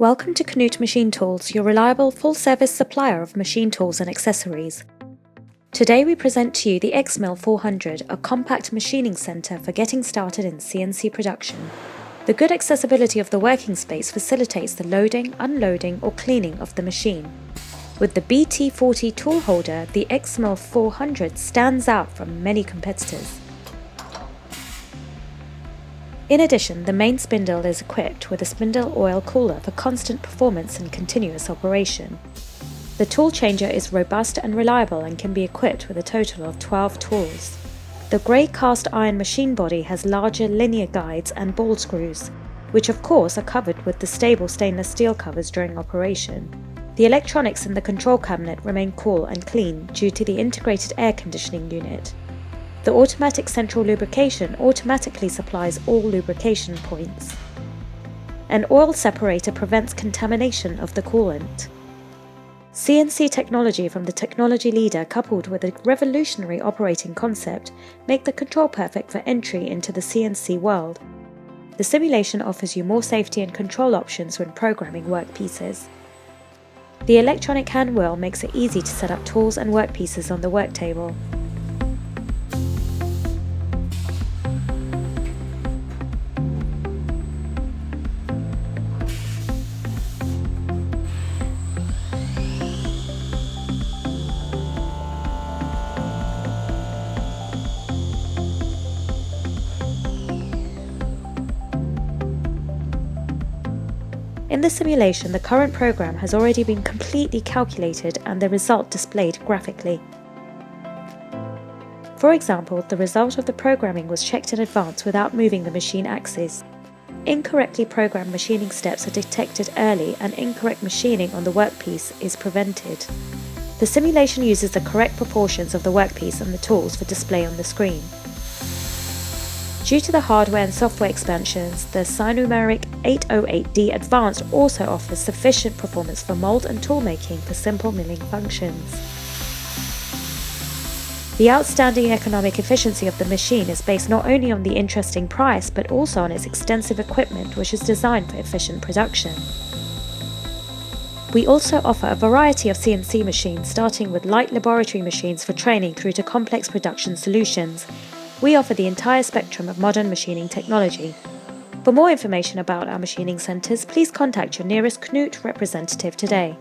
Welcome to KNUTH Machine Tools, your reliable full-service supplier of machine tools and accessories. Today we present to you the X.mill 400, a compact machining centre for getting started in CNC production. The good accessibility of the working space facilitates the loading, unloading or cleaning of the machine. With the BT40 tool holder, the X.mill 400 stands out from many competitors. In addition, the main spindle is equipped with a spindle oil cooler for constant performance and continuous operation. The tool changer is robust and reliable and can be equipped with a total of 12 tools. The grey cast iron machine body has larger linear guides and ball screws, which of course are covered with the stable stainless steel covers during operation. The electronics in the control cabinet remain cool and clean due to the integrated air conditioning unit. The automatic central lubrication automatically supplies all lubrication points. An oil separator prevents contamination of the coolant. CNC technology from the technology leader coupled with a revolutionary operating concept make the control perfect for entry into the CNC world. The simulation offers you more safety and control options when programming workpieces. The electronic hand wheel makes it easy to set up tools and workpieces on the work table. In the simulation, the current program has already been completely calculated and the result displayed graphically. For example, the result of the programming was checked in advance without moving the machine axis. Incorrectly programmed machining steps are detected early and incorrect machining on the workpiece is prevented. The simulation uses the correct proportions of the workpiece and the tools for display on the screen. Due to the hardware and software expansions, the Sinumeric 808D Advanced also offers sufficient performance for mold and tool making for simple milling functions. The outstanding economic efficiency of the machine is based not only on the interesting price but also on its extensive equipment, which is designed for efficient production. We also offer a variety of CNC machines, starting with light laboratory machines for training through to complex production solutions. We offer the entire spectrum of modern machining technology. For more information about our machining centres, please contact your nearest KNUTH representative today.